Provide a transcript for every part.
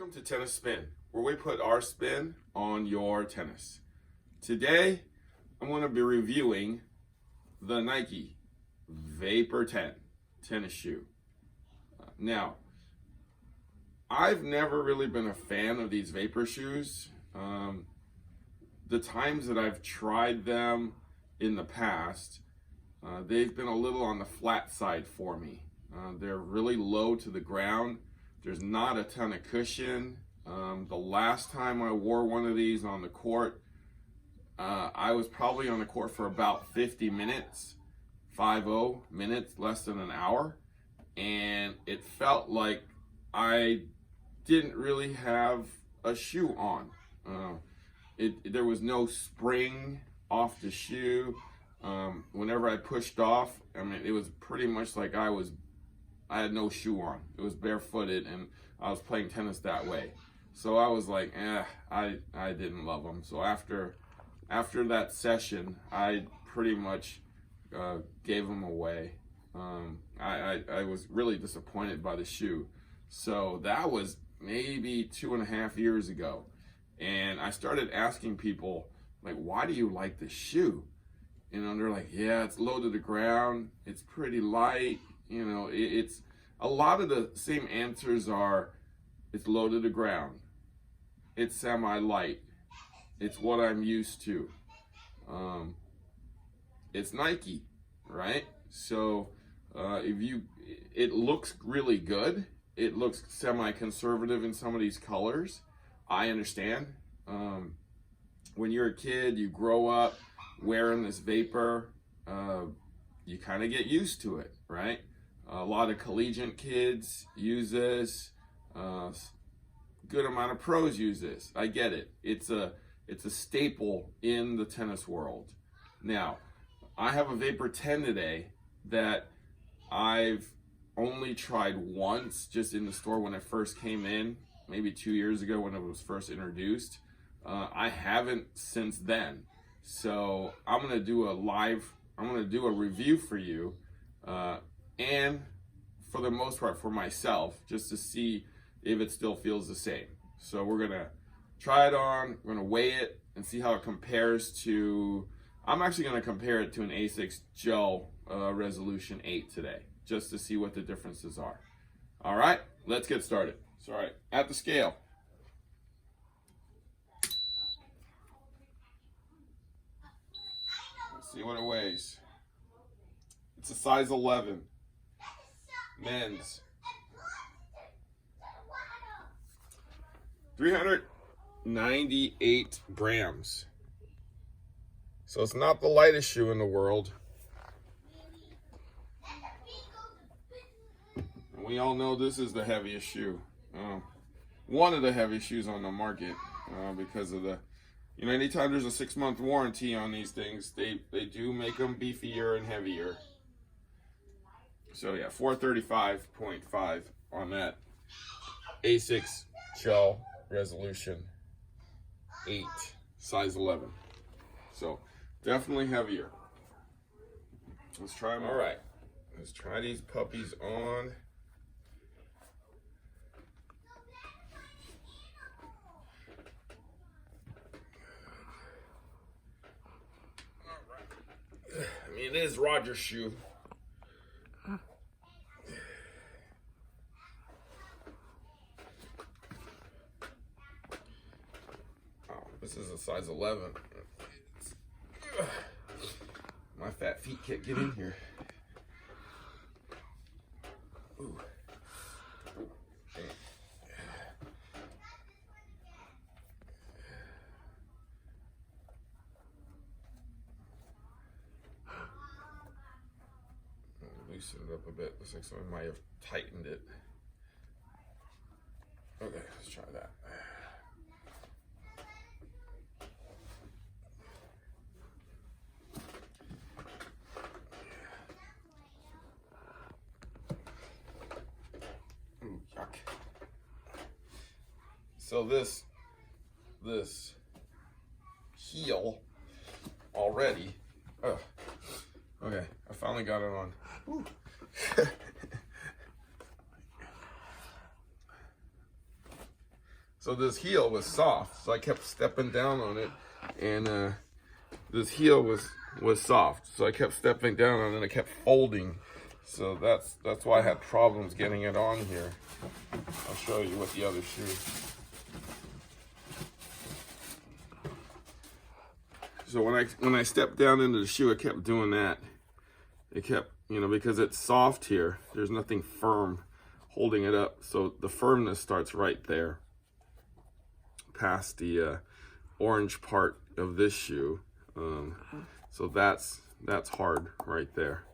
Welcome to Tennis Spin, where we put our spin on your tennis. Today, I'm going to be reviewing the Nike Vapor 10 tennis shoe. Now, I've never really been a fan of these Vapor shoes. The times that I've tried them in the past, they've been a little on the flat side for me. They're really low to the ground. There's not a ton of cushion. The last time I wore one of these on the court, I was probably on the court for about 50 minutes, 50 minutes, less than an hour. And it felt like I didn't really have a shoe on. There was no spring off the shoe. Whenever I pushed off, I mean, it was pretty much like I had no shoe on. It was barefooted, and I was playing tennis that way. So I was like, I didn't love them. So after that session, I pretty much gave them away. I was really disappointed by the shoe. So that was maybe 2.5 years ago. And I started asking people, like, why do you like the shoe? You know, and they're like, yeah, it's low to the ground. It's pretty light. You know, it's a lot of the same answers are, it's low to the ground. It's semi-light. It's what I'm used to. It's Nike, right? So it looks really good. It looks semi-conservative in some of these colors. I understand. When you're a kid, you grow up wearing this Vapor, you kind of get used to it, right? A lot of collegiate kids use this. Good amount of pros use this. I get it. It's a staple in the tennis world. Now, I have a Vapor 10 today that I've only tried once, just in the store when it first came in, maybe 2 years ago when it was first introduced. I haven't since then. So I'm gonna do a review for you, and for the most part for myself, just to see if it still feels the same. So we're gonna try it on, we're gonna weigh it and see how it compares to, I'm actually gonna compare it to an A6 Gel Resolution 8 today, just to see what the differences are. All right, let's get started. So, all right, at the scale. Let's see what it weighs. It's a size 11. Men's. 398 grams. So it's not the lightest shoe in the world. And we all know this is the heaviest shoe. One of the heaviest shoes on the market, because of the, you know, anytime there's a 6-month warranty on these things, they do make them beefier and heavier. So yeah, 435.5 on that A6 Gel Resolution 8, size 11. So definitely heavier. Let's try them. All right, let's try these puppies on. I mean, it is Roger's shoe. Oh, this is a size 11. My fat feet can't get in here. Ooh. Loosen it up a bit. Looks like someone might have tightened it. Okay, let's try that. Ooh, yuck. So this heel already. Oh, okay, I finally got it on. So this heel was soft, so I kept stepping down on it, and this heel was soft, so I kept stepping down on it, and it kept folding. So that's why I had problems getting it on here. I'll show you with the other shoe. So when I stepped down into the shoe, it kept doing that. It kept, because it's soft here, there's nothing firm holding it up. So the firmness starts right there, past the orange part of this shoe. So that's hard right there.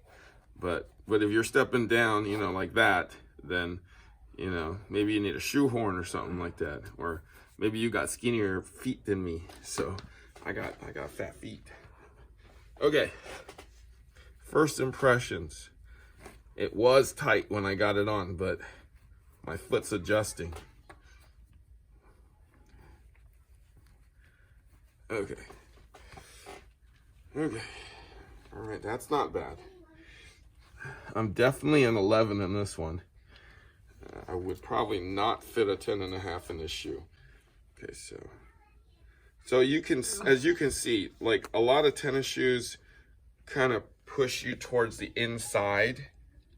But if you're stepping down, like that, then, maybe you need a shoehorn or something like that. Or maybe you got skinnier feet than me. So I got fat feet. Okay. First impressions. It was tight when I got it on, but my foot's adjusting. Okay. All right, that's not bad. I'm definitely an 11 in this one. I would probably not fit a 10.5 in this shoe. Okay, so you can, as you can see, like a lot of tennis shoes kind of push you towards the inside,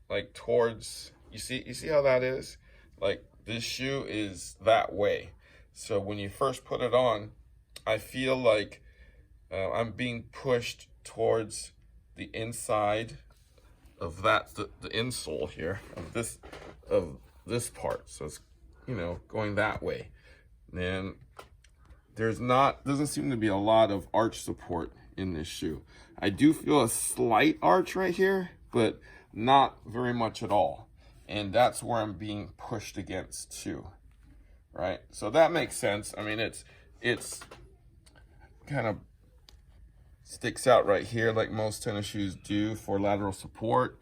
like towards, you see how that is? Like this shoe is that way. So when you first put it on, I feel like I'm being pushed towards the inside of that, the insole here of this part. So it's, going that way. And doesn't seem to be a lot of arch support in this shoe. I do feel a slight arch right here, but not very much at all. And that's where I'm being pushed against too, right? So that makes sense. I mean, it's kind of sticks out right here like most tennis shoes do for lateral support.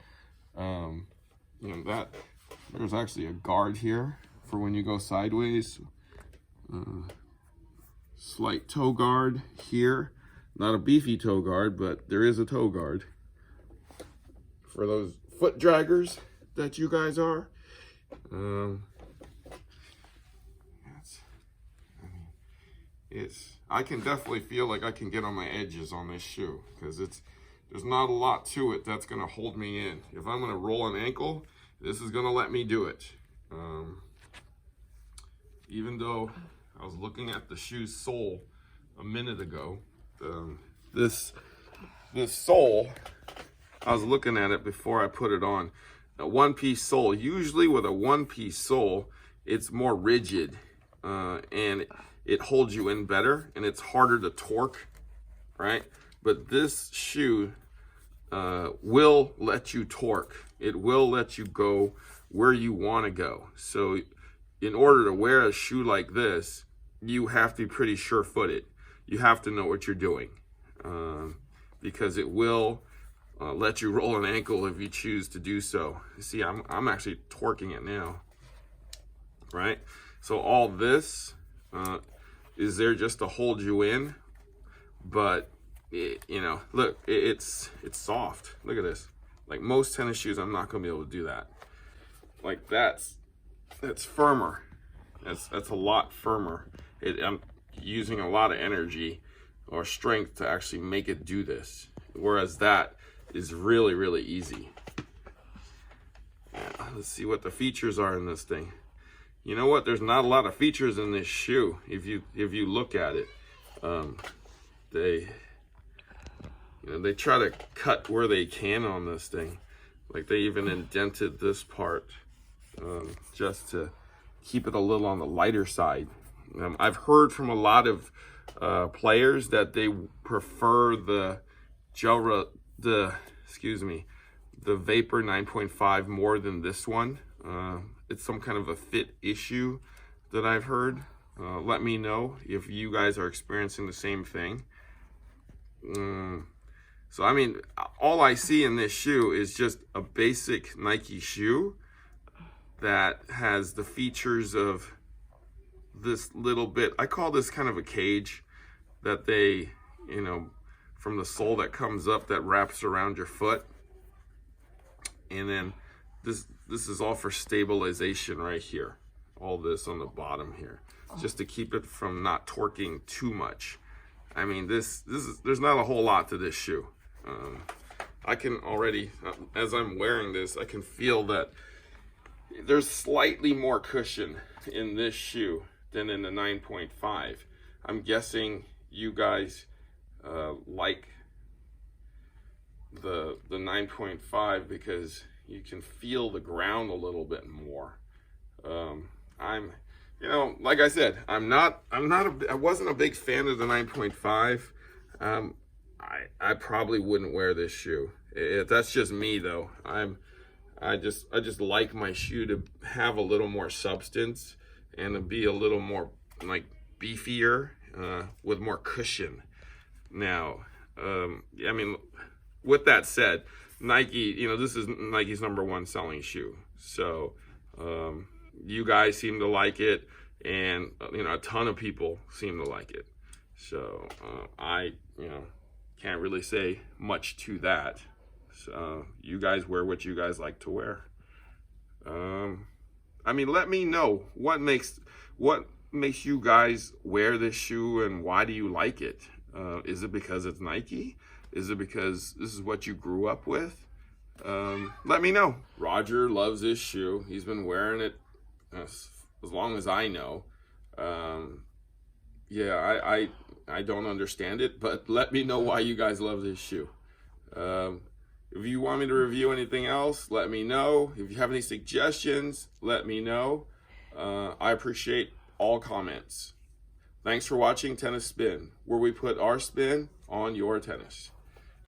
That there's actually a guard here for when you go sideways. Slight toe guard here. Not a beefy toe guard, but there is a toe guard for those foot draggers that you guys are. I can definitely feel like I can get on my edges on this shoe because there's not a lot to it that's gonna hold me in. If I'm gonna roll an ankle, this is gonna let me do it. Even though I was looking at the shoe's sole a minute ago, this sole, I was looking at it before I put it on. A one-piece sole, usually with a one-piece sole, it's more rigid and it holds you in better and it's harder to torque, right? But this shoe will let you torque. It will let you go where you want to go. So in order to wear a shoe like this, you have to be pretty sure-footed. You have to know what you're doing because it will let you roll an ankle if you choose to do so. See, I'm actually torquing it now, right? So all this is there just to hold you in, but look, it's soft. Look at this. Like most tennis shoes, I'm not gonna be able to do that. Like that's firmer. That's a lot firmer. I'm using a lot of energy or strength to actually make it do this, whereas that is really, really easy. Let's see what the features are in this thing. You know what? There's not a lot of features in this shoe. If you look at it, they try to cut where they can on this thing. Like they even indented this part just to keep it a little on the lighter side. I've heard from a lot of players that they prefer the Vapor 9.5 more than this one. It's some kind of a fit issue that I've heard. Let me know if you guys are experiencing the same thing. So I mean, all I see in this shoe is just a basic Nike shoe that has the features of this little bit. I call this kind of a cage that they, from the sole that comes up that wraps around your foot. And then this is all for stabilization right here. all this on the bottom here, just to keep it from not torquing too much. I mean, there's not a whole lot to this shoe. I can already, as I'm wearing this, I can feel that there's slightly more cushion in this shoe than in the 9.5. I'm guessing you guys like the 9.5 because you can feel the ground a little bit more. Like I said, I wasn't a big fan of the 9.5. I probably wouldn't wear this shoe. That's just me though. I just like my shoe to have a little more substance and to be a little more like beefier, with more cushion. Now, I mean, with that said, Nike, this is Nike's #1 selling shoe. So, you guys seem to like it, and a ton of people seem to like it. So, I can't really say much to that. So, you guys wear what you guys like to wear. I mean, let me know what makes you guys wear this shoe, and why do you like it? Is it because it's Nike? Is it because this is what you grew up with? Let me know. Roger loves this shoe. He's been wearing it as long as I know. Yeah, I don't understand it, but let me know why you guys love this shoe. If you want me to review anything else, let me know. If you have any suggestions, let me know. I appreciate all comments. Thanks for watching Tennis Spin, where we put our spin on your tennis.